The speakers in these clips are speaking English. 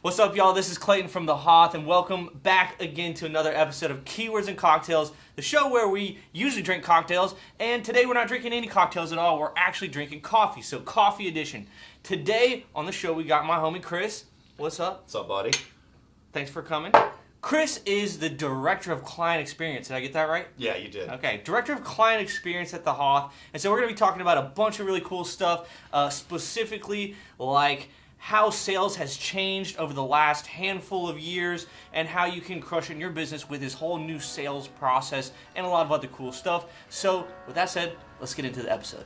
What's up, y'all? This is Clayton from The Hoth, and welcome back again to another episode of Keywords and Cocktails, the show where we usually drink cocktails, and today we're not drinking any cocktails at all. We're actually drinking coffee, so coffee edition. Today on the show, we got my homie Chris. What's up? What's up, buddy? Thanks for coming. Chris is the Director of Client Experience. Did I get that right? Yeah, you did. Okay, Director of Client Experience at The Hoth. And so we're going to be talking about a bunch of really cool stuff, specifically like how sales has changed over the last handful of years and how you can crush in your business with this whole new sales process and a lot of other cool stuff. So with that said, let's get into the episode.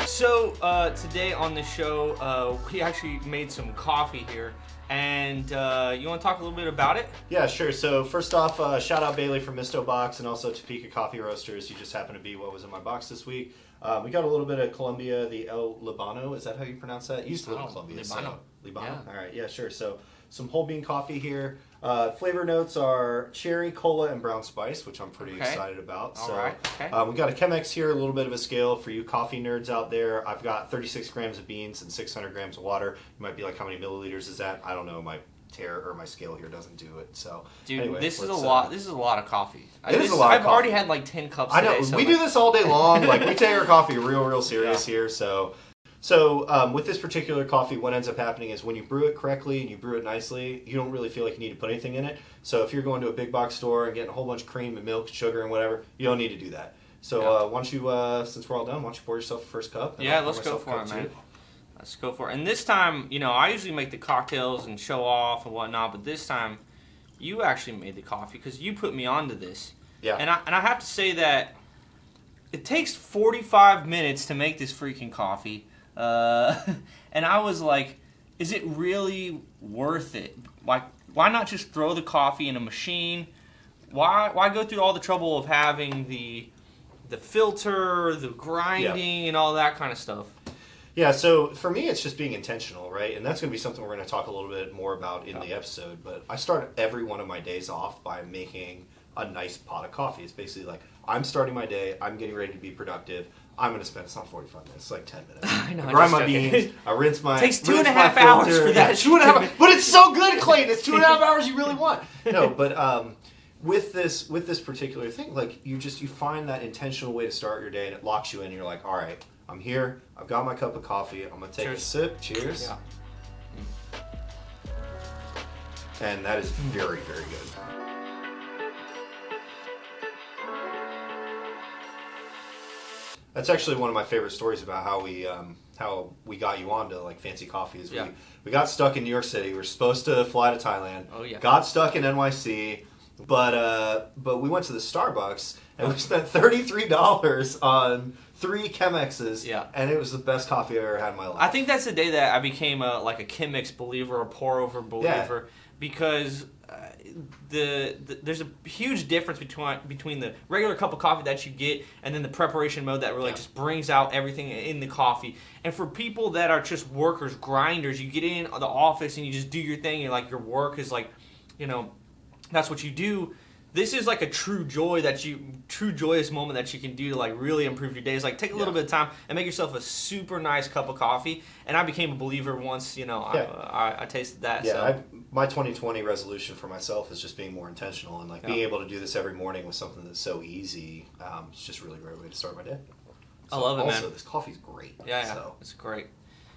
So today on the show, we actually made some coffee here, and you want to talk a little bit about it? Yeah, sure. So first off, shout out Bailey from Misto Box and also Topeka Coffee Roasters. You just happen to be what was in my box this week. We got a little bit of Colombia, the El Libano. Is that how you pronounce that? You used to live in Colombia. Libano. So, Libano? Yeah. All right, yeah, sure. So some whole bean coffee here. Flavor notes are cherry, cola, and brown spice, which I'm pretty excited about. All so, right. Okay. we got a Chemex here, a little bit of a scale for you coffee nerds out there. I've got 36 grams of beans and 600 grams of water. You might be like, how many milliliters is that? I don't know. My scale here doesn't do it. So, Dude, anyway, this is a lot. This is a lot of coffee. It is a lot of I've already coffee. had like 10 cups. I know. Today, so we do this all day long. Like we take our coffee real serious here. So with this particular coffee, what ends up happening is when you brew it correctly and you brew it nicely, you don't really feel like you need to put anything in it. So if you're going to a big box store and getting a whole bunch of cream and milk, sugar and whatever, you don't need to do that. So why don't you, since we're all done, why don't you pour yourself a first cup? Yeah, let's go for it, man. Let's go for it. And this time, you know, I usually make the cocktails and show off and whatnot, but this time, you actually made the coffee because you put me onto this. Yeah. And I have to say that it takes 45 minutes to make this freaking coffee. And I was like, is it really worth it? Like, why not just throw the coffee in a machine? Why go through all the trouble of having the filter, the grinding, and all that kind of stuff? Yeah, so for me, it's just being intentional, right? And that's going to be something we're going to talk a little bit more about in the episode. But I start every one of my days off by making a nice pot of coffee. It's basically like, I'm starting my day, I'm getting ready to be productive. I'm going to spend, it's not 45 minutes, it's like 10 minutes. I know, I grind my beans, I rinse my... It takes 2.5 hours for that. 2.5 but it's so good, Clayton! It's 2.5 hours you really want. No, but with this particular thing, like, you find that intentional way to start your day, and it locks you in, and you're like, all right, I'm here, I've got my cup of coffee, I'm going to take a sip. Cheers. Yeah. And that is very, very good. That's actually one of my favorite stories about how we got you onto like fancy coffee. Is we got stuck in New York City. We were supposed to fly to Thailand. Oh yeah. Got stuck in NYC, but we went to the Starbucks and we spent $33 on 3 Chemexes. Yeah. And it was the best coffee I've ever had in my life. I think that's the day that I became a Chemex believer, a pour over believer, because there's a huge difference between the regular cup of coffee that you get and then the preparation mode that really just brings out everything in the coffee. And for people that are just workers, grinders, you get in the office and you just do your thing and like your work is like, you know, that's what you do. This is like a true joyous moment that you can do to like really improve your days. Like take a little bit of time and make yourself a super nice cup of coffee. And I became a believer once, you know, I tasted that. Yeah, so. My 2020 resolution for myself is just being more intentional and like being able to do this every morning with something that's so easy. It's just really a great way to start my day. So I love it, man. Also, this coffee's great. Yeah, so. It's great.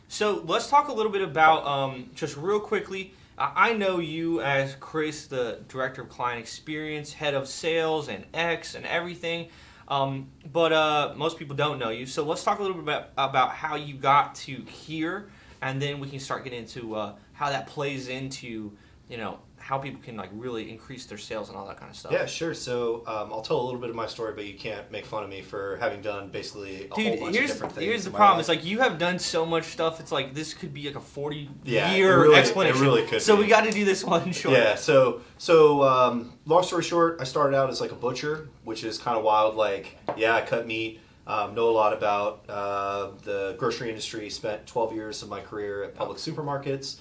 So let's talk a little bit about, just real quickly, I know you as Chris, the Director of Client Experience, Head of Sales and X and everything, but most people don't know you. So let's talk a little bit about how you got to here, and then we can start getting into how that plays into, you know, how people can like really increase their sales and all that kind of stuff. Yeah, sure. So I'll tell a little bit of my story, but you can't make fun of me for having done basically a whole bunch of different things. Here's the problem. It's like you have done so much stuff. It's like this could be like a 40-year explanation. It really could. So we got to do this one short. Yeah. So long story short, I started out as like a butcher, which is kind of wild. Like, yeah, I cut meat. Know a lot about the grocery industry. Spent 12 years of my career at Publix supermarkets.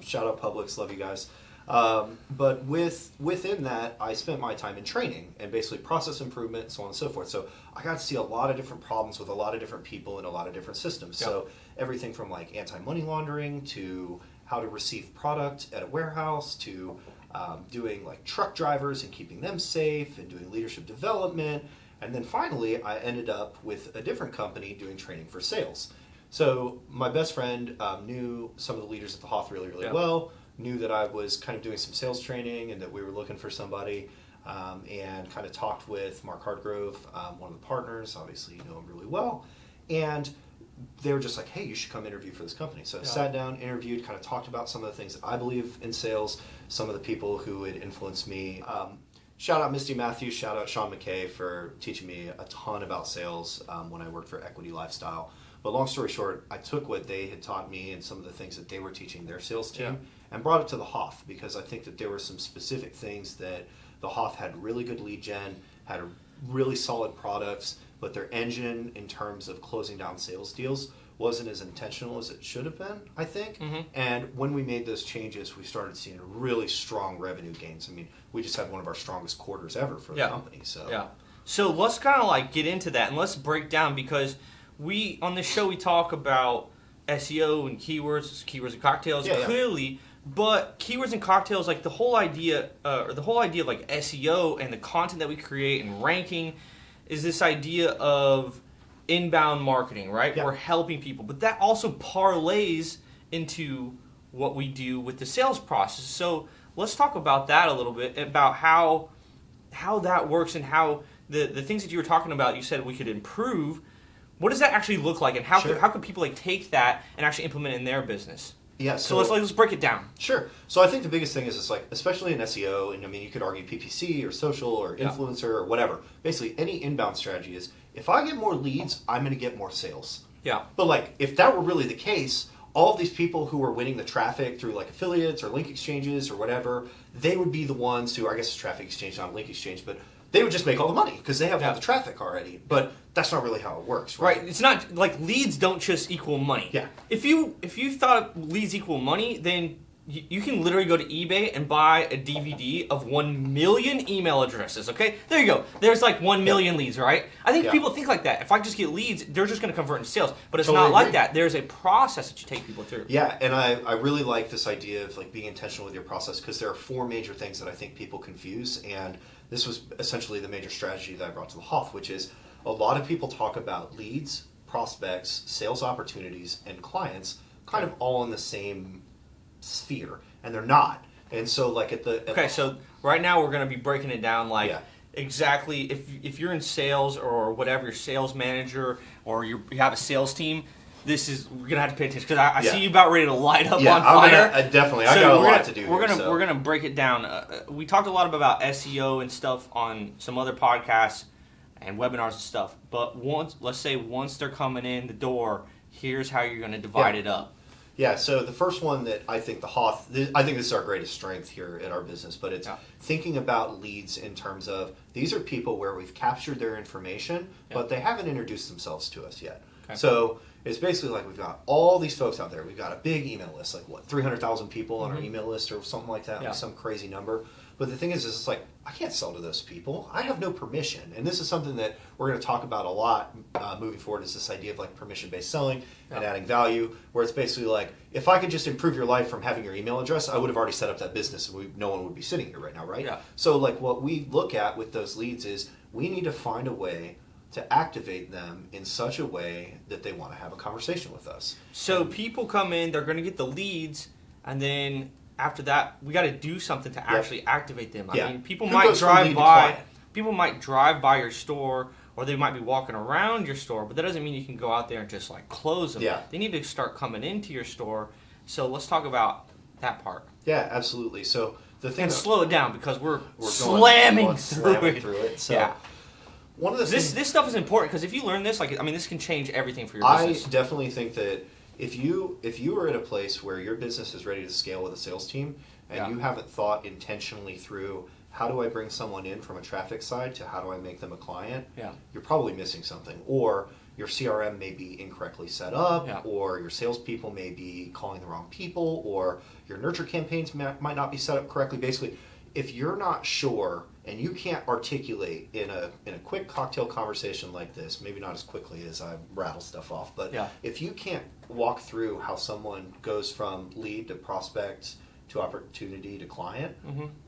Shout out Publix, love you guys. But within that, I spent my time in training and basically process improvement and so on and so forth. So I got to see a lot of different problems with a lot of different people in a lot of different systems. So everything from like anti-money laundering to how to receive product at a warehouse to doing like truck drivers and keeping them safe and doing leadership development. And then finally, I ended up with a different company doing training for sales. So my best friend knew some of the leaders at the Hoth really, really well, knew that I was kind of doing some sales training and that we were looking for somebody, and kind of talked with Mark Hardgrove, one of the partners. Obviously, you know him really well. And they were just like, hey, you should come interview for this company. So I sat down, interviewed, kind of talked about some of the things that I believe in sales, some of the people who had influenced me. Shout out Misty Matthews, shout out Sean McKay for teaching me a ton about sales when I worked for Equity Lifestyle. But long story short, I took what they had taught me and some of the things that they were teaching their sales team and brought it to the Hoth, because I think that there were some specific things that the Hoth had really good lead gen, had really solid products, but their engine in terms of closing down sales deals wasn't as intentional as it should have been, I think. And when we made those changes, we started seeing really strong revenue gains. I mean, we just had one of our strongest quarters ever for the company. So let's kind of like get into that and let's break down, because we on this show we talk about SEO and keywords and cocktails clearly, but keywords and cocktails, like the whole idea of like SEO and the content that we create and ranking is this idea of inbound marketing, right? We're helping people, but that also parlays into what we do with the sales process. So let's talk about that a little bit, about how that works and how the things that you were talking about, you said we could improve. What does that actually look like, and how could people like take that and actually implement it in their business? Yeah, so let's break it down. Sure. So I think the biggest thing is it's like, especially in SEO, and I mean you could argue PPC or social or influencer or whatever. Basically, any inbound strategy is, if I get more leads, I'm going to get more sales. Yeah. But like, if that were really the case, all of these people who are winning the traffic through like affiliates or link exchanges or whatever, they would be the ones who, I guess it's traffic exchange, not a link exchange, but they would just make all the money because they have all the traffic already. But that's not really how it works, right? It's not like leads don't just equal money. Yeah. If you thought leads equal money, then you can literally go to eBay and buy a DVD of 1 million email addresses, okay? There you go. There's like 1 million leads, right? I think people think like that. If I just get leads, they're just going to convert into sales. But it's not like that. There's a process that you take people through. Yeah, and I really like this idea of like being intentional with your process, because there are 4 major things that I think people confuse, and this was essentially the major strategy that I brought to the Hoth, which is a lot of people talk about leads, prospects, sales opportunities, and clients kind of all in the same sphere, and they're not. And so like so right now we're going to be breaking it down like exactly if you're in sales or whatever, your sales manager or you have a sales team, we're going to have to pay attention, because I see you about ready to light up on fire. Definitely. I got a lot to do. We're going to break it down. We talked a lot about SEO and stuff on some other podcasts and webinars and stuff, but once they're coming in the door, here's how you're going to divide it up. Yeah, so the first one that I think the Hoth, I think this is our greatest strength here in our business, but it's thinking about leads in terms of, these are people where we've captured their information, but they haven't introduced themselves to us yet. Okay. So it's basically like, we've got all these folks out there. We've got a big email list, like 300,000 people on our email list or something like that, like some crazy number. But the thing is it's like, I can't sell to those people. I have no permission. And this is something that we're going to talk about a lot moving forward, is this idea of like permission-based selling and adding value, where it's basically like, if I could just improve your life from having your email address, I would have already set up that business and no one would be sitting here right now, right? Yeah. So like what we look at with those leads is, we need to find a way to activate them in such a way that they want to have a conversation with us. So people come in, they're going to get the leads, and then after that, we got to do something to actually activate them. I mean, people might drive by your store, or they might be walking around your store, but that doesn't mean you can go out there and just like close them. Yeah. They need to start coming into your store. So let's talk about that part. Yeah, absolutely. So the thing, slow it down, because we're slamming through it. So one of the this stuff is important, because if you learn this, this can change everything for your business. I definitely think that if you are at a place where your business is ready to scale with a sales team, and you haven't thought intentionally through, how do I bring someone in from a traffic side to how do I make them a client, you're probably missing something. Or your CRM may be incorrectly set up, Yeah. or your salespeople may be calling the wrong people, or your nurture campaigns might not be set up correctly. Basically, if you're not sure and you can't articulate in a quick cocktail conversation like this, maybe not as quickly as I rattle stuff off, but Yeah. if you can't walk through how someone goes from lead to prospect to opportunity to client,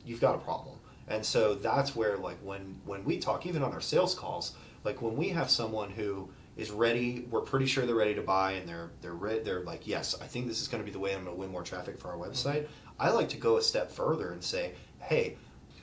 you've got a problem. And so that's where, like, when we talk, even on our sales calls, like when we have someone who is ready, we're pretty sure they're ready to buy, and they're like, yes, I think this is going to be the way I'm going to win more traffic for our website. I like to go a step further and say, hey,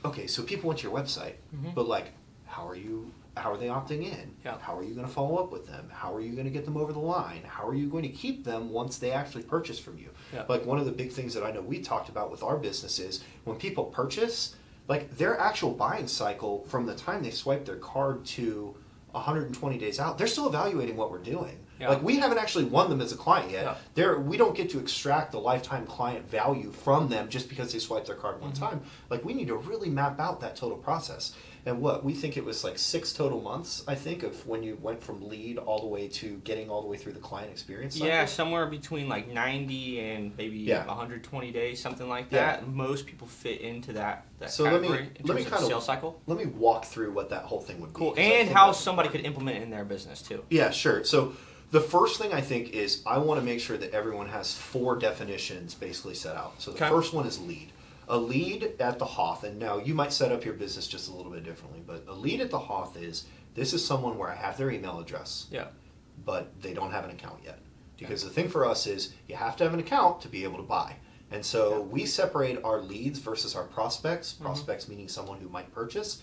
okay, so people went to your website, but like, how are they opting in? Yeah. How are you going to follow up with them? How are you going to get them over the line? How are you going to keep them once they actually purchase from you? Yeah. Like, one of the big things that I know we talked about with our business is when people purchase, like, their actual buying cycle from the time they swipe their card to 120 days out, they're still evaluating what we're doing. Yeah. Like, we haven't actually won them as a client yet. Yeah. We don't get to extract the lifetime client value from them just because they swipe their card one time. Like, we need to really map out that total process. And we think it was like 6 total months, I think, of when you went from lead all the way to getting all the way through the client experience cycle. Yeah, somewhere between like 90 and maybe 120 days, something like that. Most people fit into that So category let me in terms of the sales cycle. Let me walk through what that whole thing would be. Cool, 'cause I and think how that's somebody important. could implement it in their business too. Yeah, sure. So the first thing I think is I want to make sure that everyone has 4 definitions basically set out. So the first one is lead. A lead at the Hoth, and now you might set up your business just a little bit differently, but a lead at the Hoth is, this is someone where I have their email address, but they don't have an account yet. Because the thing for us is you have to have an account to be able to buy. And so we separate our leads versus our prospects, prospects meaning someone who might purchase,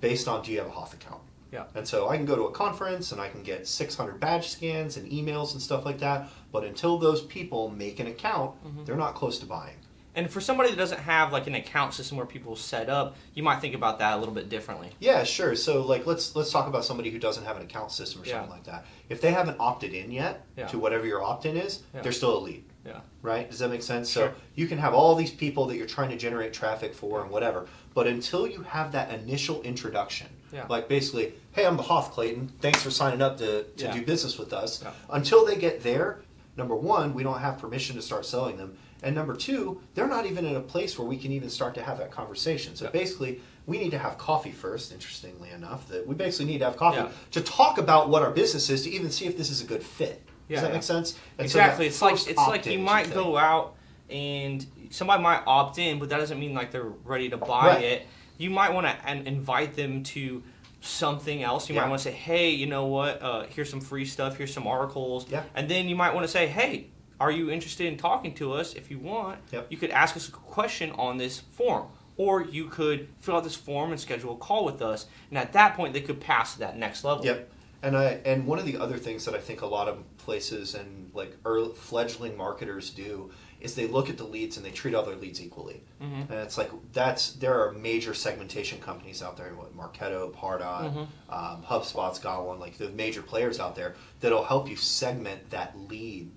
based on, do you have a Hoth account? Yeah. And so I can go to a conference and I can get 600 badge scans and emails and stuff like that, but until those people make an account, they're not close to buying. And for somebody that doesn't have like an account system where people set up, you might think about that a little bit differently. Yeah, sure. So like let's talk about somebody who doesn't have an account system or something like that. If they haven't opted in yet to whatever your opt-in is, they're still a lead. Yeah. Right? Does that make sense? Sure. So you can have all these people that you're trying to generate traffic for and whatever, but until you have that initial introduction, like basically, hey, I'm the Hoth, Clayton. Thanks for signing up to do business with us. Yeah. Until they get there, number one, we don't have permission to start selling them. And number two, they're not even in a place where we can even start to have that conversation. So basically, we need to have coffee first, interestingly enough, that we basically need to have coffee to talk about what our business is, to even see if this is a good fit. Does that make sense? And exactly. So it's like you might go out and somebody might opt in, but that doesn't mean like they're ready to buy it. You might want to invite them to something else. You might want to say, hey, you know what? Here's some free stuff. Here's some articles. Yeah. And then you might want to say, hey, are you interested in talking to us? If you want, you could ask us a question on this form. Or you could fill out this form and schedule a call with us. And at that point, they could pass to that next level. Yep. And one of the other things that I think a lot of places and like early fledgling marketers do is they look at the leads and they treat all their leads equally. And it's like there are major segmentation companies out there, Marketo, Pardot, HubSpot's got one, like the major players out there that'll help you segment that lead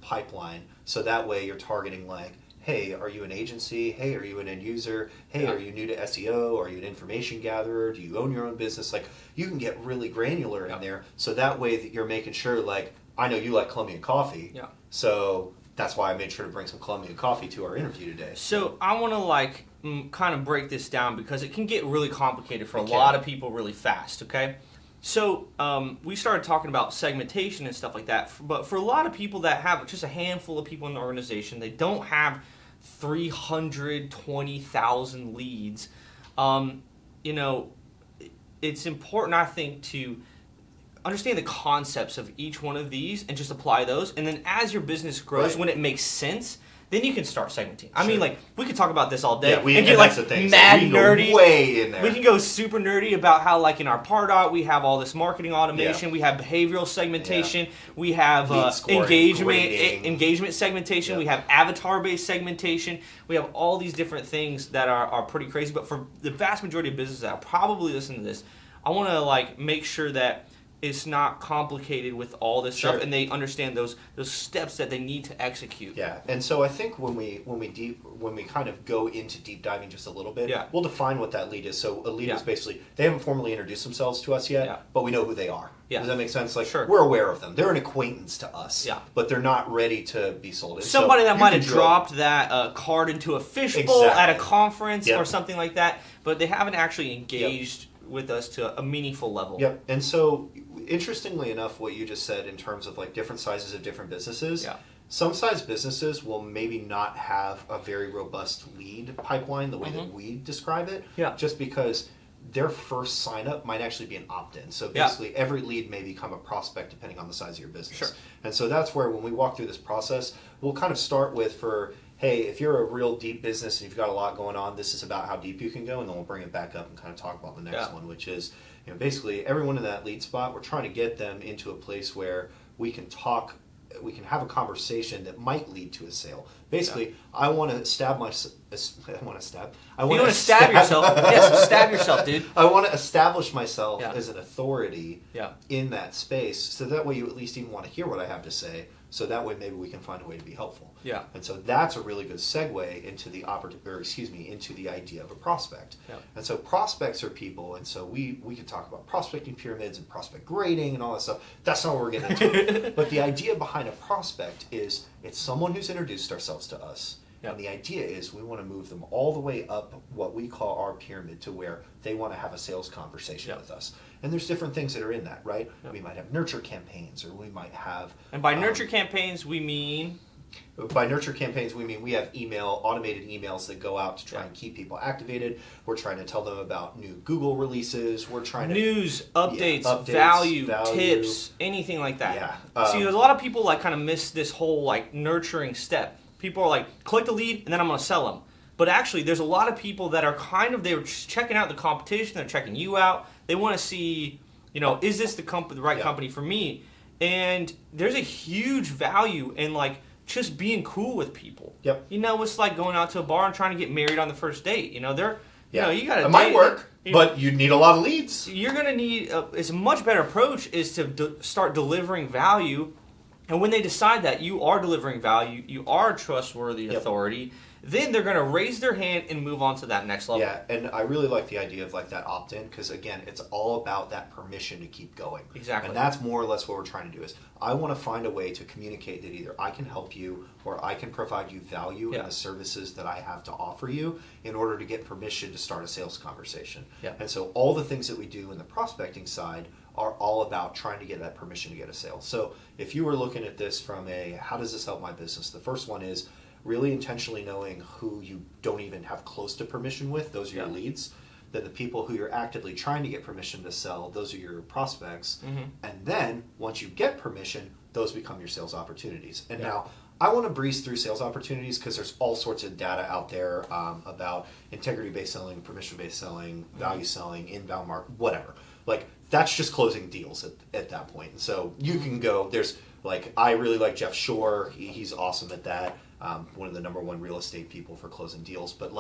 pipeline. So that way you're targeting like, hey, are you an agency? Hey, are you an end user? Hey, are you new to SEO? Are you an information gatherer? Do you own your own business? Like, you can get really granular in there. So that way that you're making sure, like, I know you like Colombian coffee. Yeah. So that's why I made sure to bring some Colombian coffee to our interview today. So I want to kind of break this down because it can get really complicated for a lot of people really fast, okay? So we started talking about segmentation and stuff like that, but for a lot of people that have just a handful of people in the organization, they don't have 320,000 leads. You know, it's important, I think, to understand the concepts of each one of these and just apply those. And then as your business grows, when it makes sense, then you can start segmenting. I mean, like, we could talk about this all day and get like mad nerdy. Way in there. We can go super nerdy about how, like, in our Pardot, we have all this marketing automation. We have behavioral segmentation. We have engagement segmentation. We have avatar-based segmentation. We have all these different things that are pretty crazy. But for the vast majority of businesses that are probably listening to this, I want to, like, make sure that it's not complicated with all this Sure. stuff, and they understand those steps that they need to execute. Yeah, and so I think when we kind of go into deep diving just a little bit, Yeah. we'll define what that lead is. So a lead Yeah. is basically, they haven't formally introduced themselves to us yet, Yeah. but we know who they are. Yeah. Does that make sense? Like Sure. we're aware of them. They're an acquaintance to us. Yeah. But they're not ready to be sold. And Somebody so that you might can have drill- dropped that card into a fishbowl Exactly. at a conference Yep. or something like that, but they haven't actually engaged with us to a meaningful level. Yep. And so, interestingly enough, what you just said in terms of like different sizes of different businesses, Yeah. some size businesses will maybe not have a very robust lead pipeline the way that we describe it. Yeah. Just because their first sign up might actually be an opt-in. So Yeah. basically every lead may become a prospect depending on the size of your business. Sure. And so that's where when we walk through this process, we'll kind of start with hey, if you're a real deep business and you've got a lot going on, this is about how deep you can go, and then we'll bring it back up and kind of talk about the next Yeah. one, which is, basically everyone in that lead spot, we're trying to get them into a place where we can have a conversation that might lead to a sale. Basically, I want to stab yourself? Yes, stab yourself, dude. I want to establish myself Yeah. as an authority Yeah. in that space, so that way you at least even want to hear what I have to say, so that way maybe we can find a way to be helpful. Yeah. And so that's a really good segue into the into the idea of a prospect. Yeah. And so prospects are people, and so we could talk about prospecting pyramids and prospect grading and all that stuff. That's not what we're getting into. But the idea behind a prospect is it's someone who's introduced ourselves to us. Yep. And the idea is we want to move them all the way up what we call our pyramid to where they want to have a sales conversation Yep. with us. And there's different things that are in that, right? Yep. We might have nurture campaigns, or we might have... And by nurture campaigns, we mean... By nurture campaigns, we mean we have automated emails that go out to try Yeah. and keep people activated. We're trying to tell them about new Google releases. We're trying to... News, updates, updates, value, value. tips, anything like that. Yeah. See, there's a lot of people like kind of miss this whole like nurturing step. People are like, click the lead and then I'm going to sell them. But actually, there's a lot of people that are they're just checking out the competition. They're checking you out. They want to see, is this the right Yeah. company for me? And there's a huge value in like just being cool with people. Yep. It's like going out to a bar and trying to get married on the first date. You got to. It might work, but you'd need a lot of leads. You're going to need, it's a much better approach is to start delivering value. And when they decide that you are delivering value, you are a trustworthy Yep. authority, then they're going to raise their hand and move on to that next level. Yeah, and I really like the idea of like that opt-in, because again, it's all about that permission to keep going. Exactly. And that's more or less what we're trying to do is I want to find a way to communicate that either I can help you or I can provide you value Yeah. in the services that I have to offer you in order to get permission to start a sales conversation. Yeah. And so all the things that we do in the prospecting side are all about trying to get that permission to get a sale. So if you were looking at this from how does this help my business? The first one is really intentionally knowing who you don't even have close to permission with. Those are your Yeah. leads. Then the people who you're actively trying to get permission to sell, those are your prospects. Mm-hmm. And then once you get permission, those become your sales opportunities. And Yeah. now I want to breeze through sales opportunities because there's all sorts of data out there about integrity-based selling, permission-based selling, value selling, inbound market, whatever. Like that's just closing deals at that point. And so you can go, I really like Jeff Shore. He's awesome at that. One of the number one real estate people for closing deals. But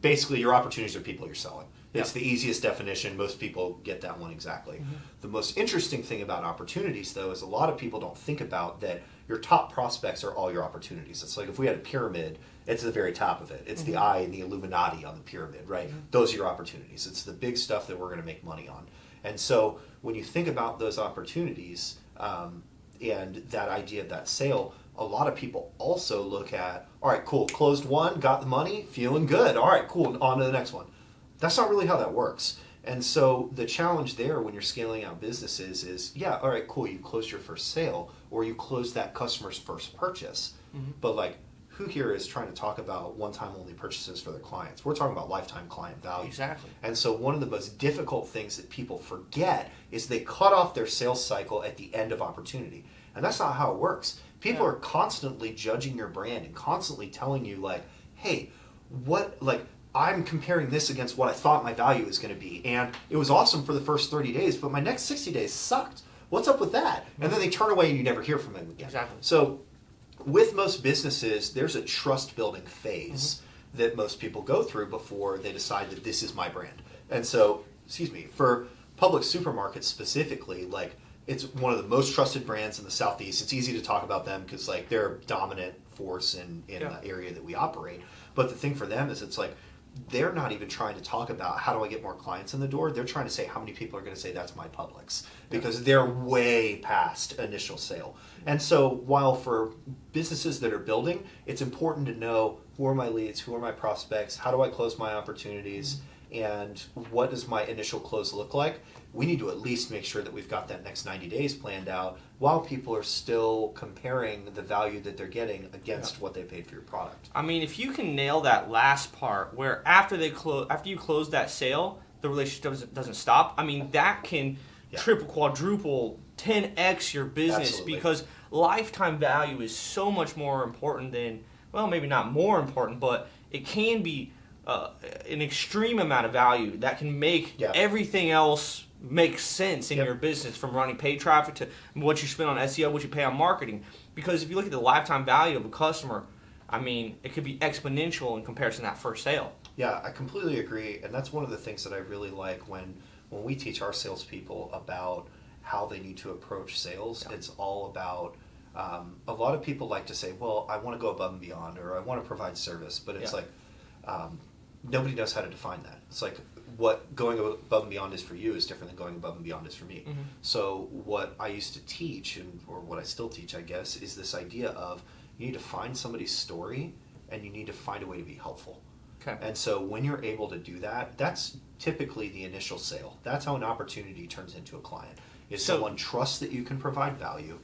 basically your opportunities are people you're selling. It's the easiest definition. Most people get that one exactly. Mm-hmm. The most interesting thing about opportunities, though, is a lot of people don't think about that your top prospects are all your opportunities. It's like if we had a pyramid, it's the very top of it. It's the eye and the Illuminati on the pyramid, right? Mm-hmm. Those are your opportunities. It's the big stuff that we're going to make money on. And so when you think about those opportunities and that idea of that sale, a lot of people also look at, all right, cool, closed one, got the money, feeling good. All right, cool, on to the next one. That's not really how that works. And so the challenge there when you're scaling out businesses is, yeah, all right, cool, you closed your first sale or you closed that customer's first purchase. Mm-hmm. But who here is trying to talk about one-time only purchases for their clients? We're talking about lifetime client value. Exactly. And so one of the most difficult things that people forget is they cut off their sales cycle at the end of opportunity. And that's not how it works. People are constantly judging your brand and constantly telling you hey, I'm comparing this against what I thought my value was going to be. And it was awesome for the first 30 days, but my next 60 days sucked. What's up with that? And then they turn away and you never hear from them again. Exactly. So with most businesses, there's a trust building phase that most people go through before they decide that this is my brand. And so, for Publix supermarkets specifically, like, it's one of the most trusted brands in the Southeast. It's easy to talk about them because, like, they're a dominant force in the area that we operate. But the thing for them is, it's like, they're not even trying to talk about how do I get more clients in the door. They're trying to say how many people are going to say that's my Publix, because they're way past initial sale. And so while for businesses that are building, it's important to know who are my leads, who are my prospects, how do I close my opportunities, and what does my initial close look like, we need to at least make sure that we've got that next 90 days planned out while people are still comparing the value that they're getting against what they paid for your product. I mean, if you can nail that last part where after you close that sale, the relationship doesn't stop, I mean, that can triple, quadruple, 10x your business. Absolutely. Because lifetime value is so much more important than, well, maybe not more important, but it can be an extreme amount of value that can make everything else make sense in your business, from running paid traffic to what you spend on SEO, what you pay on marketing. Because if you look at the lifetime value of a customer, I mean, it could be exponential in comparison to that first sale. Yeah, I completely agree, and that's one of the things that I really like when we teach our salespeople about how they need to approach sales. It's all about, a lot of people like to say, well, I want to go above and beyond, or I want to provide service, but it's like, nobody knows how to define that. It's like, what going above and beyond is for you is different than going above and beyond is for me. Mm-hmm. So what I used to teach, or what I still teach, I guess, is this idea of you need to find somebody's story and you need to find a way to be helpful. Okay. And so when you're able to do that, that's typically the initial sale. That's how an opportunity turns into a client. Is someone trusts that you can provide value,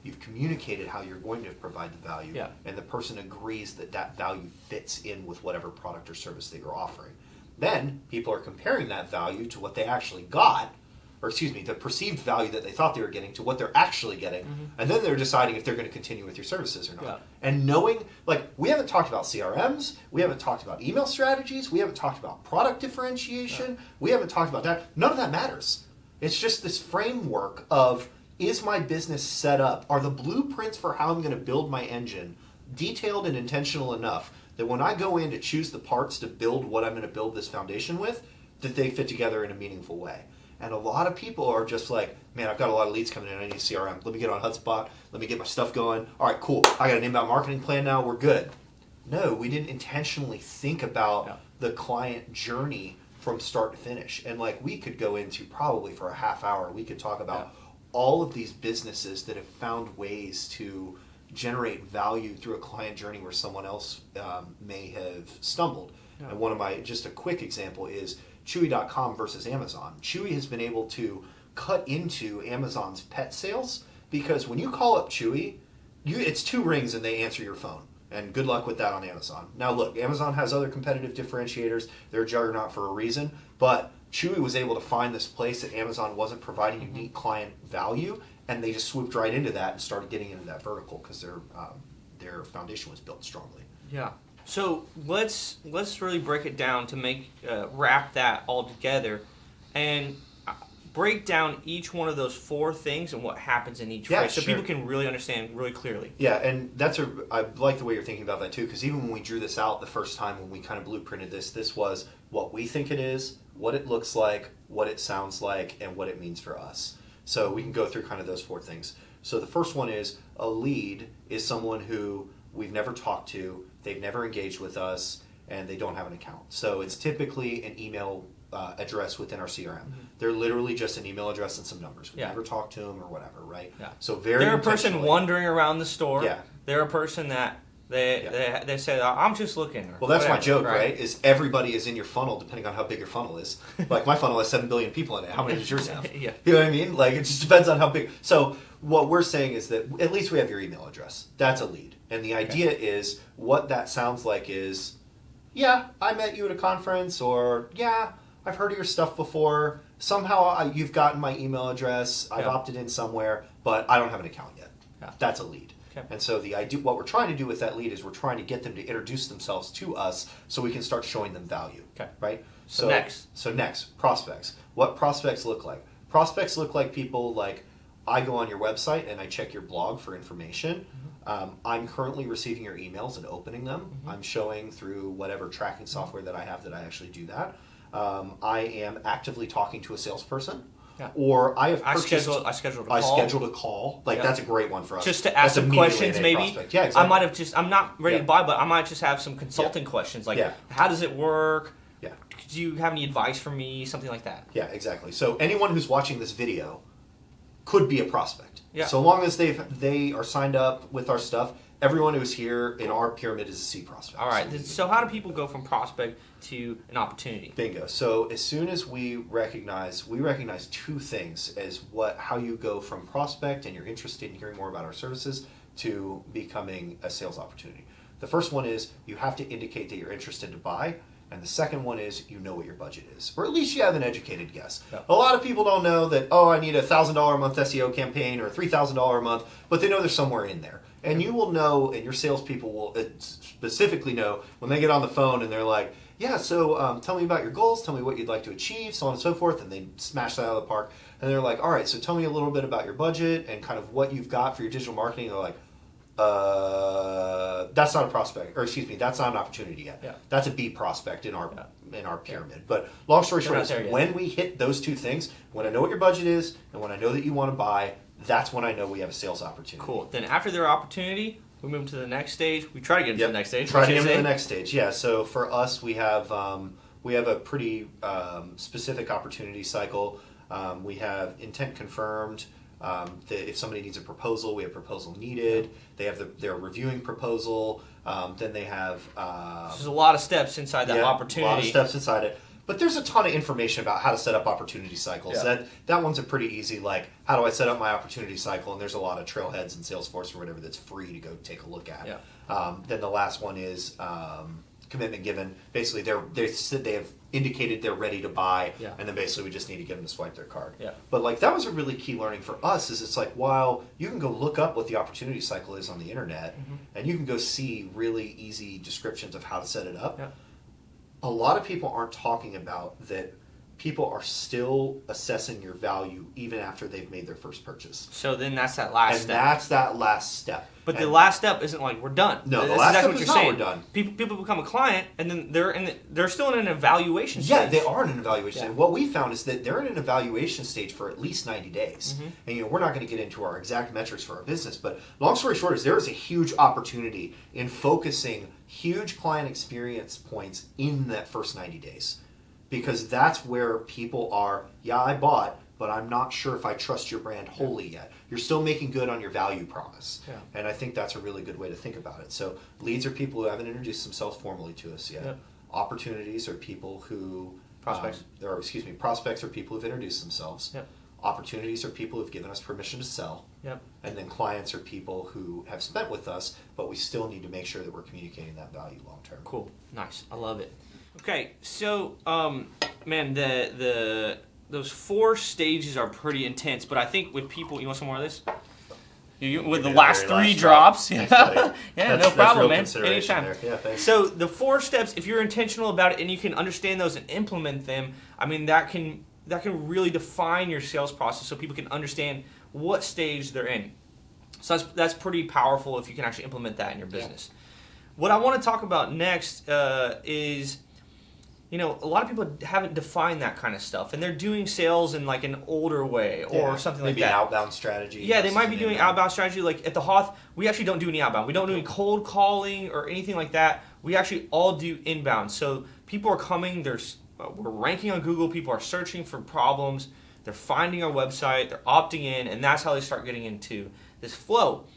you've communicated how you're going to provide the value, and the person agrees that that value fits in with whatever product or service that you're offering. Then people are comparing that value to what they actually got, or the perceived value that they thought they were getting to what they're actually getting, and then they're deciding if they're going to continue with your services or not. Yeah. And knowing, like, we haven't talked about CRMs, we haven't talked about email strategies, we haven't talked about product differentiation, we haven't talked about that. None of that matters. It's just this framework of, is my business set up? Are the blueprints for how I'm going to build my engine detailed and intentional enough that when I go in to choose the parts to build what I'm going to build this foundation with, that they fit together in a meaningful way? And a lot of people are just like, man, I've got a lot of leads coming in, I need a CRM. Let me get on HubSpot, let me get my stuff going. All right, cool, I got an inbound marketing plan now, we're good. No, we didn't intentionally think about the client journey from start to finish. And like, we could go into probably for a half hour, we could talk about all of these businesses that have found ways to generate value through a client journey where someone else may have stumbled. And one of my, just a quick example is Chewy.com versus Amazon. Chewy has been able to cut into Amazon's pet sales because when you call up Chewy, it's 2 rings and they answer your phone. And good luck with that on Amazon. Now look, Amazon has other competitive differentiators. They're a juggernaut for a reason. But Chewy was able to find this place that Amazon wasn't providing unique client value, and they just swooped right into that and started getting into that vertical because their foundation was built strongly. Yeah. So let's really break it down to make wrap that all together, and break down each one of those 4 things and what happens in each phase, so people can really understand really clearly. Yeah, and I like the way you're thinking about that too, because even when we drew this out the first time when we kind of blueprinted this was what we think it is, what it looks like, what it sounds like, and what it means for us. So we can go through kind of those 4 things. So the first one is, a lead is someone who we've never talked to, they've never engaged with us, and they don't have an account. So it's typically an email address within our CRM. Mm-hmm. They're literally just an email address and some numbers. We never talk to them or whatever, right? Yeah. So they're a person wandering around the store. Yeah. They're a person that they say, I'm just looking. Well, that's whatever, my joke, right? Is everybody is in your funnel depending on how big your funnel is. Like my funnel has 7 billion people in it. How many does yours have? You know what I mean? Like it just depends on how big. So what we're saying is that at least we have your email address. That's a lead. And the idea is, what that sounds like is, I met you at a conference, or I've heard of your stuff before. Somehow you've gotten my email address. I've opted in somewhere, but I don't have an account yet. Yeah. That's a lead. Okay. And so the idea, what we're trying to do with that lead is we're trying to get them to introduce themselves to us so we can start showing them value. Okay. Right? So next, prospects. What prospects look like? Prospects look like people like, I go on your website and I check your blog for information. Mm-hmm. I'm currently receiving your emails and opening them. Mm-hmm. I'm showing through whatever tracking software that I have that I actually do that. I am actively talking to a salesperson. Yeah. Or I have purchased. I scheduled a call. I scheduled a call. Like Yeah. that's a great one for us. Just to ask That's some immediately questions, a maybe. prospect. Yeah, exactly. I might have just. I'm not ready to Yeah. buy, but I might just have some consulting questions, like Yeah. how does it work? Yeah. Do you have any advice for me? Something like that. Yeah, exactly. So anyone who's watching this video could be a prospect. Yeah. So long as they are signed up with our stuff, everyone who's here in our pyramid is a C prospect. All right. So how do people go from prospect to an opportunity? Bingo. So as soon as we recognize two things as how you go from prospect and you're interested in hearing more about our services to becoming a sales opportunity. The first one is you have to indicate that you're interested to buy. And the second one is you know what your budget is, or at least you have an educated guess. Yeah. A lot of people don't know that, I need a $1,000 a month SEO campaign or a $3,000 a month, but they know there's somewhere in there. And you will know, and your salespeople will specifically know when they get on the phone and they're like, yeah, so tell me about your goals, tell me what you'd like to achieve, so on and so forth, and they smash that out of the park. And they're like, all right, so tell me a little bit about your budget and kind of what you've got for your digital marketing. They're like, that's not a prospect, or excuse me, that's not an opportunity yet. Yeah. That's a B prospect in our pyramid. But long story short, is when we hit those two things, when I know what your budget is and when I know that you want to buy, that's when I know we have a sales opportunity. Cool. Then after their opportunity, we move to the next stage. We try to get into the next stage. Try to get into the next stage. Yeah. So for us, we have a pretty specific opportunity cycle. We have intent confirmed. If somebody needs a proposal, we have proposal needed. They have their reviewing proposal. Then they have. There's a lot of steps inside that opportunity. A lot of steps inside it. But there's a ton of information about how to set up opportunity cycles. Yeah. That one's a pretty easy, like, how do I set up my opportunity cycle? And there's a lot of trailheads in Salesforce or whatever that's free to go take a look at. Yeah. Then the last one is commitment given. Basically, they have indicated they're ready to buy, and then basically we just need to get them to swipe their card. Yeah. But like that was a really key learning for us. Is it's like while you can go look up what the opportunity cycle is on the internet, and you can go see really easy descriptions of how to set it up. Yeah. A lot of people aren't talking about that. People are still assessing your value even after they've made their first purchase. So then that's that last step. And that's that last step. But the last step isn't like we're done. No, the That's last exactly step is what not you're we're done. People become a client, and then they're still in an evaluation stage. Yeah, they are in an evaluation Yeah. stage. What we found is that they're in an evaluation stage for at least 90 days. Mm-hmm. And we're not going to get into our exact metrics for our business, but long story short is there is a huge opportunity in focusing huge client experience points in that first 90 days. Because that's where people are, I bought, but I'm not sure if I trust your brand wholly yet. You're still making good on your value promise. Yeah. And I think that's a really good way to think about it. So leads are people who haven't introduced themselves formally to us yet. Yep. Opportunities are people who... Prospects. Prospects are people who've introduced themselves. Yep. Opportunities are people who've given us permission to sell. Yep. And then clients are people who have spent with us, but we still need to make sure that we're communicating that value long term. Cool. Nice. I love it. Okay, so man, those 4 stages are pretty intense, but I think with people, you want some more of this? With the last 3 drops, yeah, no problem, man. Anytime. Yeah, thanks. So the 4 steps, if you're intentional about it and you can understand those and implement them, I mean that can really define your sales process, so people can understand what stage they're in. So that's pretty powerful if you can actually implement that in your business. Yeah. What I want to talk about next is, a lot of people haven't defined that kind of stuff, and they're doing sales in like an older way or something like that. Maybe an outbound strategy. Yeah, they might be doing outbound strategy. Like at the Hoth, we actually don't do any outbound. We don't do any cold calling or anything like that. We actually all do inbound. So people are coming. We're ranking on Google. People are searching for problems. They're finding our website. They're opting in, and that's how they start getting into this flow.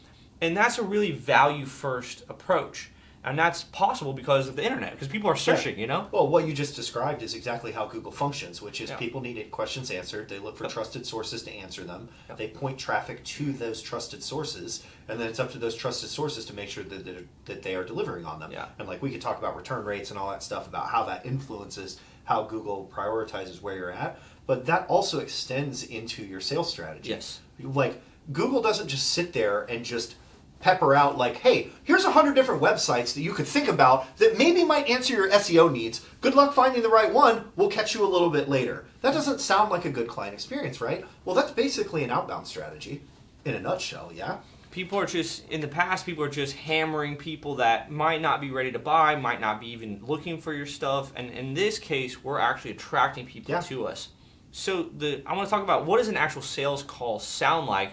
And that's a really value-first approach. And that's possible because of the internet, because people are searching, Well, what you just described is exactly how Google functions, which is Yeah. people need questions answered. They look for trusted sources to answer them. Yep. They point traffic to those trusted sources, and then it's up to those trusted sources to make sure that they are delivering on them. Yeah. And like we could talk about return rates and all that stuff about how that influences how Google prioritizes where you're at, but that also extends into your sales strategy. Yes. Like Google doesn't just sit there and just pepper out like, hey, here's 100 different websites that you could think about that maybe might answer your SEO needs. Good luck finding the right one. We'll catch you a little bit later. That doesn't sound like a good client experience, right? Well, that's basically an outbound strategy in a nutshell, yeah? People are just, in the past, people are just hammering people that might not be ready to buy, might not be even looking for your stuff. And in this case, we're actually attracting people to us. So I want to talk about what does an actual sales call sound like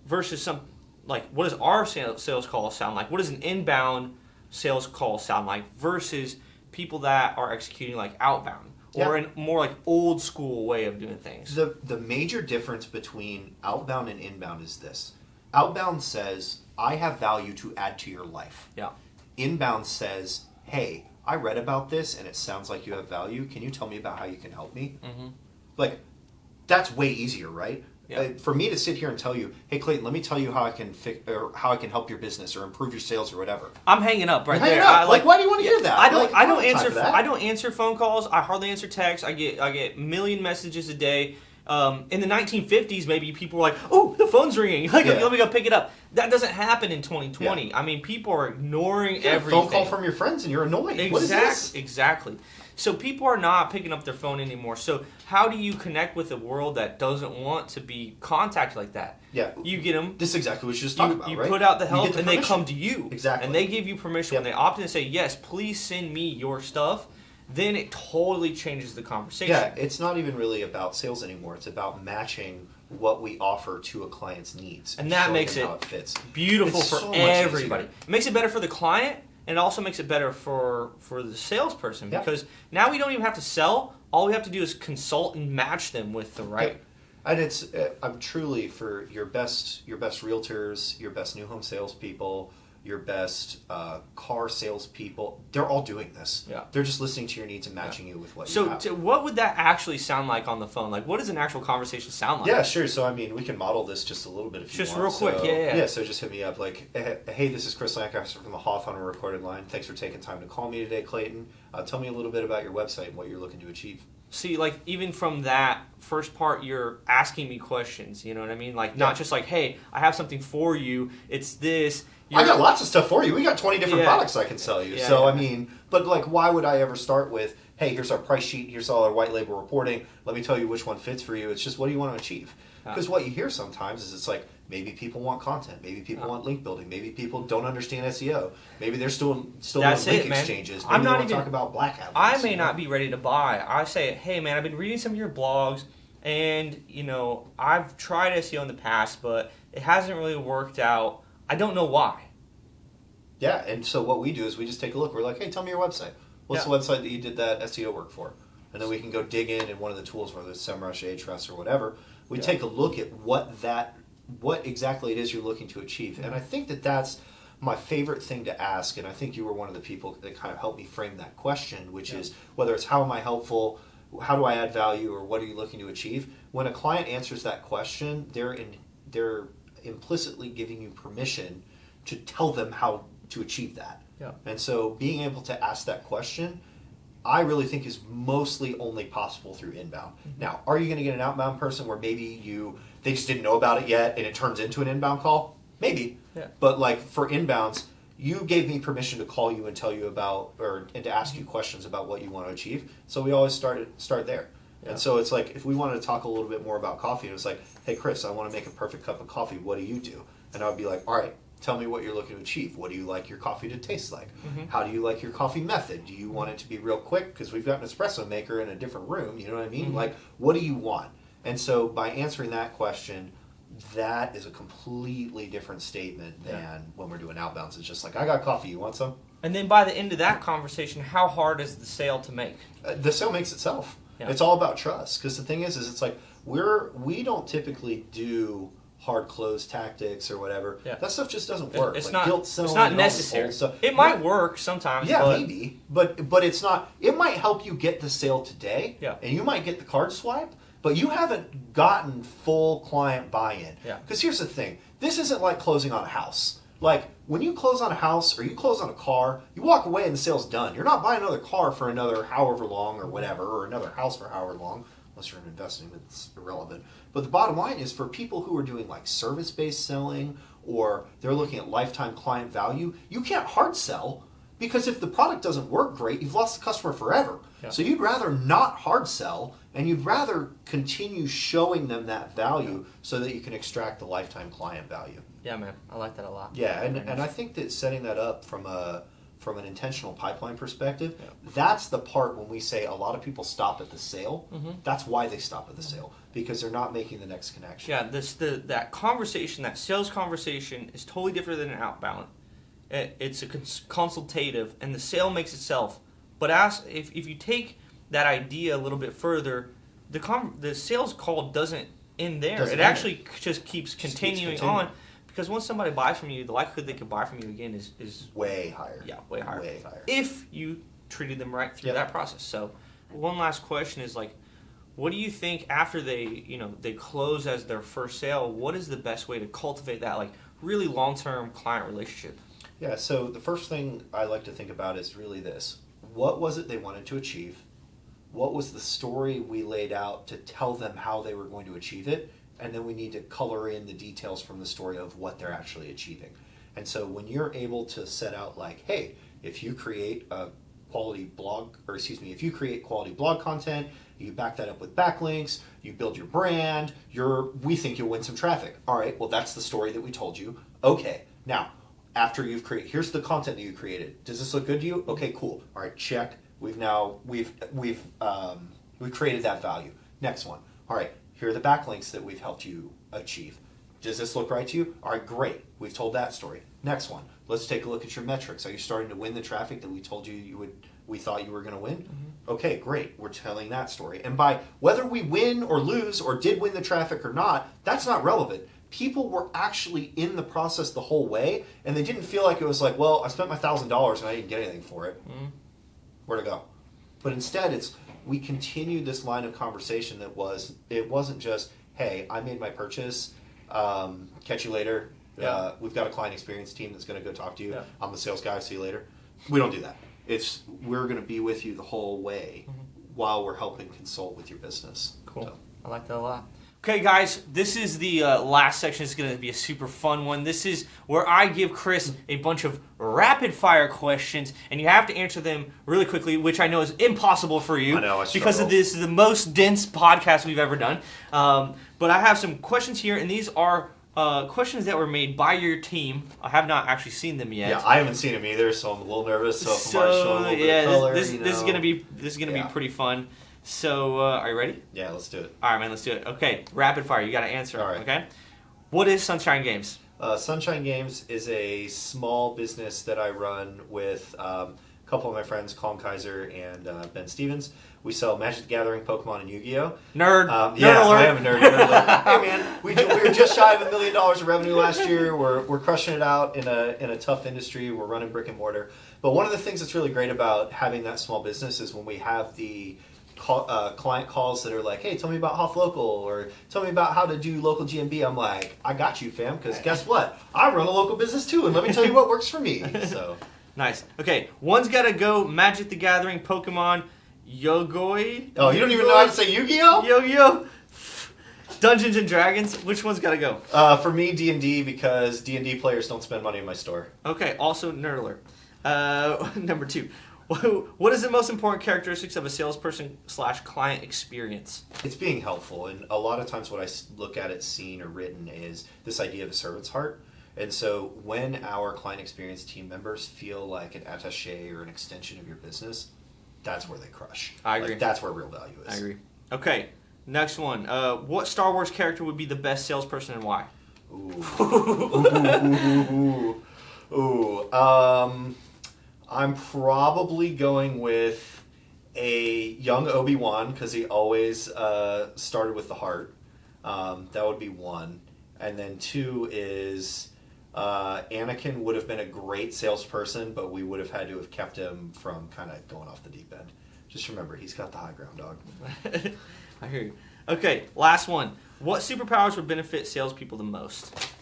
versus what does our sales call sound like? What does an inbound sales call sound like versus people that are executing like outbound or in more like old school way of doing things? The major difference between outbound and inbound is this. Outbound says, I have value to add to your life. Yeah. Inbound says, hey, I read about this and it sounds like you have value. Can you tell me about how you can help me? Mm-hmm. Like, that's way easier, right? Yeah. For me to sit here and tell you, hey Clayton, let me tell you how I can how I can help your business or improve your sales or whatever. I'm hanging up right there. Up. Why do you want to hear that? I don't answer phone calls. I hardly answer texts. I get a million messages a day. In the 1950s, maybe people were like, "Oh, the phone's ringing. Let me go pick it up." That doesn't happen in 2020. Yeah. I mean, people are ignoring everything. A phone call from your friends and you're annoyed. What is this? Exactly. So people are not picking up their phone anymore. So how do you connect with a world that doesn't want to be contacted like that? Yeah. You get them. This is exactly what you just talked about, right? You put out the help and they come to you. Exactly. And they give you permission. When they opt in and say, yes, please send me your stuff, then it totally changes the conversation. Yeah, it's not even really about sales anymore. It's about matching what we offer to a client's needs. And that makes it beautiful for everybody. It makes it better for the client, and it also makes it better for the salesperson because now we don't even have to sell. All we have to do is consult and match them with the right. And I'm truly for your best realtors, your best new home salespeople, your best car salespeople. They're all doing this. Yeah. They're just listening to your needs and matching you with what you have. So what would that actually sound like on the phone? Like, what does an actual conversation sound like? Yeah, sure. So, I mean, we can model this just a little bit if you want. Just real quick, Yeah, so just hit me up like, hey, this is Chris Lancaster from the Hoff on a recorded line. Thanks for taking time to call me today, Clayton. Tell me a little bit about your website and what you're looking to achieve. See, like, even from that first part, you're asking me questions, you know what I mean? Like, not just like, hey, I have something for you, it's this. I got lots of stuff for you. We got 20 different products I can sell you. I mean, but like, why would I ever start with, hey, here's our price sheet, here's all our white label reporting, let me tell you which one fits for you. It's just, what do you want to achieve? Because what you hear sometimes is it's like, maybe people want content, maybe people want link building, maybe people don't understand SEO, maybe they're still doing link exchanges, maybe they want to talk about black hat links. I may not be ready to buy. I say, hey man, I've been reading some of your blogs, and I've tried SEO in the past, but it hasn't really worked out. I don't know why. Yeah, and so what we do is we just take a look. We're like, hey, tell me your website. What's the website that you did that SEO work for? And then we can go dig in one of the tools, whether it's SEMrush, Ahrefs, or whatever. We take a look at what exactly it is you're looking to achieve. And I think that's my favorite thing to ask, and I think you were one of the people that kind of helped me frame that question, which is whether it's how am I helpful, how do I add value, or what are you looking to achieve? When a client answers that question, they're implicitly giving you permission to tell them how to achieve that. Yeah. And so being able to ask that question, I really think is mostly only possible through inbound. Mm-hmm. Now, are you going to get an outbound person where maybe they just didn't know about it yet and it turns into an inbound call? Maybe. Yeah. But like for inbounds, you gave me permission to call you and tell you about and to ask you questions about what you want to achieve. So we always start there. Yeah. And so it's like if we wanted to talk a little bit more about coffee, and it's like, hey Chris, I want to make a perfect cup of coffee. What do you do? And I would be like, all right, tell me what you're looking to achieve. What do you like your coffee to taste like? Mm-hmm. How do you like your coffee method? Do you want it to be real quick? Because we've got an espresso maker in a different room. You know what I mean? Mm-hmm. Like, what do you want? And so by answering that question, that is a completely different statement than when we're doing outbounds. It's just like, I got coffee. You want some? And then by the end of that conversation, how hard is the sale to make? The sale makes itself. Yeah. It's all about trust. Because the thing is it's like we don't typically do hard close tactics or whatever. Yeah. That stuff just doesn't work. It's like not necessary. It might work sometimes. Yeah, maybe. But it's not. It might help you get the sale today. Yeah. And you might get the card swipe, but you haven't gotten full client buy-in. Yeah. Because here's the thing. This isn't like closing on a house. Like when you close on a house or you close on a car, you walk away and the sale's done. You're not buying another car for another however long or whatever, or another house for however long. Unless you're investing, it's irrelevant. But the bottom line is for people who are doing like service-based selling or they're looking at lifetime client value, you can't hard sell Because if the product doesn't work great, you've lost the customer forever. Yeah. So you'd rather not hard sell, and you'd rather continue showing them that value so that you can extract the lifetime client value. Yeah, man. I like that a lot. Yeah, and I think that setting that up from an intentional pipeline perspective, Yeah. that's the part when we say a lot of people stop at the sale. Mm-hmm. That's why they stop at the sale, because they're not making the next connection. Yeah, that conversation, that sales conversation is totally different than an outbound. It's a consultative, and the sale makes itself. But if you take that idea a little bit further, the sales call doesn't end there. Doesn't it end actually just keeps continuing on, because once somebody buys from you, the likelihood they could buy from you again is Way higher. yeah, way higher. Way higher. If you treated them right through Yep. that process. So, one last question is like, what do you think after they close as their first sale? What is the best way to cultivate that like really long-term client relationship? Yeah, so the first thing I like to think about is really this. What was it they wanted to achieve? What was the story we laid out to tell them how they were going to achieve it? And then we need to color in the details from the story of what they're actually achieving. And so when you're able to set out like, hey, if you create if you create quality blog content, you back that up with backlinks, you build your brand, we think you'll win some traffic. All right, well, that's the story that we told you. Okay, now, after you've created, here's the content that you created. Does this look good to you? Okay, cool. All right, check. We've created that value. Next one. All right, here are the backlinks that we've helped you achieve. Does this look right to you? All right, great. We've told that story. Next one. Let's take a look at your metrics. Are you starting to win the traffic that we told you we thought you were going to win? Mm-hmm. Okay, great. We're telling that story. And by whether we win or lose or did win the traffic or not, that's not relevant. People were actually in the process the whole way, and they didn't feel like it was like, well, I spent my $1,000 and I didn't get anything for it. Mm-hmm. Where to go? But instead, we continued this line of conversation it wasn't just, hey, I made my purchase, catch you later. Yeah. We've got a client experience team that's going to go talk to you. Yeah. I'm the sales guy. See you later. We don't do that. We're going to be with you the whole way while we're helping consult with your business. Cool. So. I like that a lot. Okay, guys, this is the last section. It's going to be a super fun one. This is where I give Chris a bunch of rapid-fire questions, and you have to answer them really quickly, which I know is impossible for you. I know, because of this is the most dense podcast we've ever done. But I have some questions here, and these are questions that were made by your team. I have not actually seen them yet. Yeah, I haven't seen them either, so I'm a little nervous. So if I'm showing a little bit of color, this is gonna be pretty fun. So, are you ready? Yeah, let's do it. All right, man, let's do it. Okay, rapid fire. You got to answer. All right. Okay. What is Sunshine Games? Sunshine Games is a small business that I run with a couple of my friends, Colin Kaiser and Ben Stevens. We sell Magic the Gathering, Pokemon, and Yu-Gi-Oh! Nerd. Yeah, alert. I am a nerd. Hey, man, we were just shy of $1 million of revenue last year. We're crushing it out in a tough industry. We're running brick and mortar. But one of the things that's really great about having that small business is when we have the client calls that are like, hey, tell me about Hoff Local, or tell me about how to do local GMB. I'm like, I got you, fam, because guess what? I run a local business too, and let me tell you what works for me. So Nice. Okay, one's got to go Magic the Gathering, Pokemon, Yogoi. Oh, you don't even know how to say Yu-Gi-Oh? Yu-Gi-Oh! Dungeons and Dragons. Which one's got to go? For me, D&D, because D&D players don't spend money in my store. Okay, also Nerd Alert. Number 2. What is the most important characteristics of a salesperson/client experience? It's being helpful, and a lot of times what I look at it seen or written is this idea of a servant's heart. And so when our client experience team members feel like an attaché or an extension of your business, that's where they crush. I agree. Like, that's where real value is. I agree. Okay, next one. What Star Wars character would be the best salesperson and why? I'm probably going with a young Obi-Wan because he always started with the heart. That would be one. And then 2 is Anakin would have been a great salesperson, but we would have had to have kept him from kind of going off the deep end. Just remember, he's got the high ground, dog. I hear you. Okay, last one. What superpowers would benefit salespeople the most?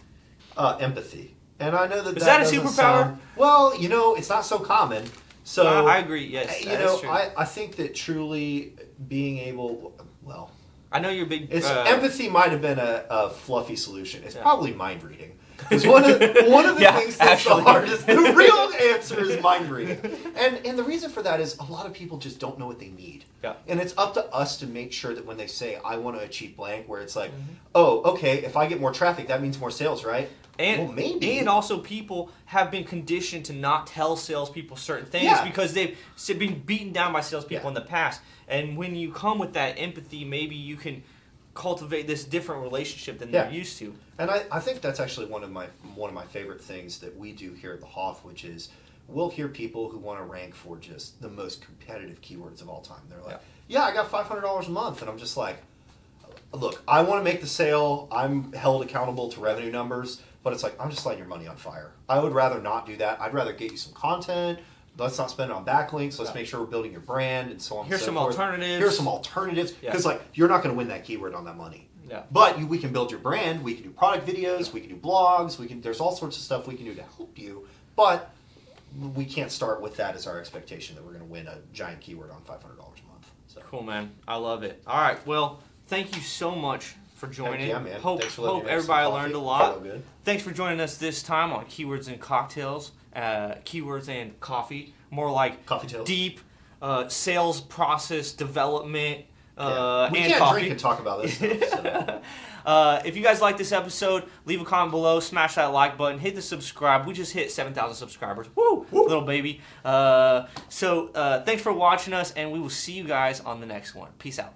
Empathy. And I know Is that a superpower? Well, it's not so common. So I agree. Yes, is true. I think that truly being able, I know you're big. Empathy might have been a fluffy solution. It's probably mind reading. Because one of the Yeah, things that's actually. the hardest, the real answer is mind reading. And the reason for that is a lot of people just don't know what they need. Yeah. And it's up to us to make sure that when they say, I want to achieve blank, where it's like, oh, okay, if I get more traffic, that means more sales, right? And, well, maybe. And also people have been conditioned to not tell salespeople certain things Yeah. because they've been beaten down by salespeople Yeah. in the past. And when you come with that empathy, maybe you can cultivate this different relationship than they're used to. And I think that's actually one of my favorite things that we do here at the Hoff, which is we'll hear people who want to rank for just the most competitive keywords of all time. They're like, yeah I got $500 a month. And I'm just like, look, I want to make the sale. I'm held accountable to revenue numbers. But it's like, I'm just lighting your money on fire. I would rather not do that. I'd rather get you some content. Let's not spend it on backlinks. Let's make sure we're building your brand and so on Here's and so some forth. alternatives. Here's some alternatives. Because like you're not going to win that keyword on that money. Yeah. But we can build your brand. We can do product videos. We can do blogs. There's all sorts of stuff we can do to help you. But we can't start with that as our expectation that we're going to win a giant keyword on $500 a month. So. Cool, man. I love it. All right. Well, thank you so much for joining. Yeah, man. Hope Thanks for letting me have some everybody coffee. learned a lot. Felt good. Thanks for joining us this time on Keywords and Cocktails, Keywords and Coffee. More like Coffee tales. deep sales process development We and can't coffee. drink and talk about this stuff. So. If you guys like this episode, leave a comment below, smash that like button, hit the subscribe. We just hit 7,000 subscribers. Woo! Little baby. So thanks for watching us, and we will see you guys on the next one. Peace out.